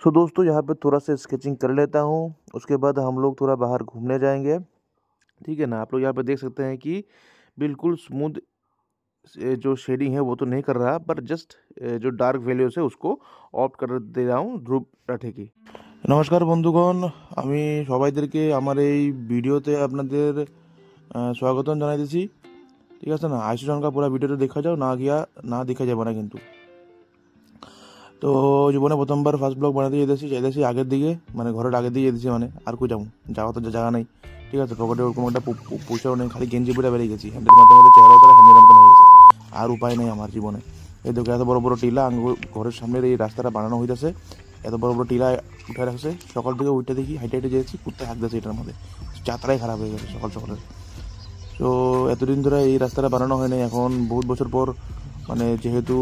सो दोस्तों यहाँ पे थोड़ा सा स्केचिंग कर लेता हूँ, उसके बाद हम लोग थोड़ा बाहर घूमने जाएंगे। ठीक है ना। आप लोग यहाँ पे देख सकते हैं कि बिल्कुल स्मूथ जो शेडिंग है वो तो नहीं कर रहा, पर जस्ट जो डार्क वैल्यूज है उसको ऑफ कर दे रहा हूँ ध्रुव রাঠে की। নমস্কার বন্ধুগণ, আমি সবাইদেরকে আমার এই ভিডিওতে আপনাদের স্বাগতম জানাইতেছি। ঠিক আছে না। আইসি জনকা পুরো ভিডিওটা দেখা যাও, না দেখা যাবে না কিন্তু। তো জীবনে প্রথমবার ফার্স্ট ব্লগ বানাতে চাইতেছি আগের দিকে, মানে ঘরের আগের দিকে যেতেছি, মানে আর কই যাবো, যাওয়া তো জায়গা নেই। ঠিক আছে। পকেটে ওরকম একটা পয়সাও নেই, খালি গেঞ্জি পরে বেরিয়ে গেছি। হ্যান্ডেল মারতে মারতে চেহারা করে হ্যান্ডেল মতন হয়ে গেছে। আর উপায় নেই আমার জীবনে। এই দেখো এত বড় বড় টিলা ঘরের সামনের এই রাস্তাটা বানানো হইতেছে, এত বড় বড় টিলা উঠে রাখছে। সকাল থেকে উঠে দেখি হাইটে হাইটে যেয়েছি, কুত্তে হাঁকতেছে এটার মধ্যে। যাত্রাই খারাপ হয়ে গেছে সকাল সকালে। তো এতদিন ধরে এই রাস্তাটা বানানো হয় নাই, এখন বহুত বছর পর, মানে যেহেতু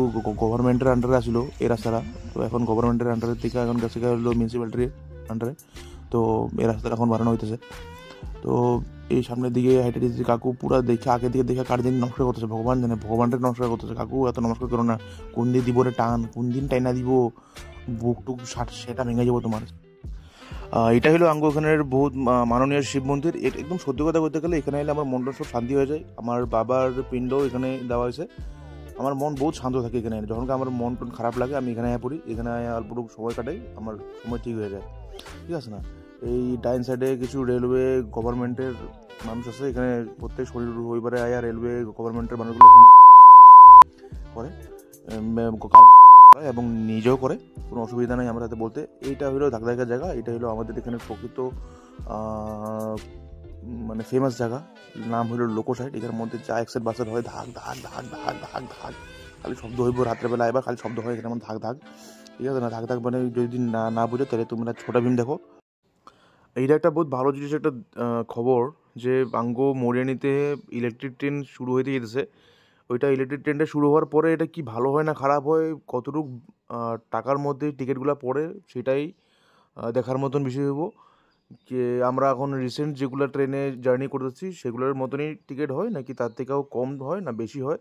গভর্নমেন্টের আন্ডারে আসিল এই রাস্তাটা, তো এখন গভর্নমেন্টের আন্ডারের থেকে এখন গেছে হলো মিউনিসিপ্যালিটির আন্ডারে। তো এই রাস্তাটা এখন বানানো হইতেছে। তো এই সামনের দিকে হাইটে দিয়েছি, কাকু পুরা দেখে আগে দিকে দেখে কার দিন নমস্কার করতেছে, ভগবান জানে, ভগবানটাকে নমস্কার করতেছে। কাকু এত নমস্কার করো না, কোন দিন দিব রে টান, কোন দিন টাইনা দিব, বুক টুক সেটা ভেঙে যাবো তোমার। এটা হলো আঙ্গু ওখানের বহুত মাননীয় শিব মন্দির। এটা একদম সত্যি কথা বলতে গেলে এখানে এলে আমার মনটা সব শান্তি হয়ে যায়। আমার বাবার পিণ্ডও এখানে দেওয়া হয়েছে। আমার মন বহুত শান্ত থাকে এখানে। যখন আমার মন টন খারাপ লাগে আমি এখানে পড়ি, এখানে অল্প সময় কাটাই, আমার সময় ঠিক হয়ে যায়। ঠিক আছে না। এই ডাইন সাইডে কিছু রেলওয়ে গভর্নমেন্টের মানুষ আছে, এখানে প্রত্যেক শরীর রবিবারে আয়া রেলওয়ে গভর্নমেন্টের মানুষগুলো করে এবং নিজেও করে, কোনো অসুবিধা নেই আমার সাথে বলতে। এইটা হলো ধাকধাকা জায়গা, এটা হলো আমাদের এখানে প্রকৃত মানে ফেমাস জায়গা, নাম হলো লোকোসাইড। এখানের মধ্যে যা এক্সেট বাসের হয় ধাক ধাক ধাক ধাক ধাক ধাক, খালি শব্দ হইব রাত্রেবেলা, এবার খালি শব্দ হয় এখানে ধাক ধাক। ঠিক আছে না। ধাক ধাক মানে যদি না বুঝো তাহলে তোমরা ছোটা ভীম দেখো। এইটা একটা বহুত ভালো জিনিস, একটা খবর যে আঙ্গো মরিয়ানিতে ইলেকট্রিক ট্রেন শুরু হইতে যেতেছে। ওইটা ইলেকট্রিক ট্রেনটা শুরু হওয়ার পরে এটা কি ভালো হয় না খারাপ হয়, কতটুকু টাকার মধ্যে টিকিটগুলো পড়ে, সেটাই দেখার মতন বিষয় হইব। যে আমরা এখন রিসেন্ট যেগুলো ট্রেনে জার্নি করতেছি সেগুলোর মতনই টিকিট হয়, নাকি তার থেকেও কম হয় না বেশি হয়,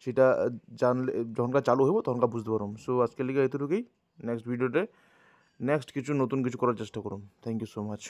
সেটা জানলে যখনকার চালু হইব তখনকার বুঝতে পারব। সো আজকের লিগে এতটুকুই। নেক্সট ভিডিওতে নেক্সট কিছু নতুন কিছু করার চেষ্টা করুন। Thank you so much.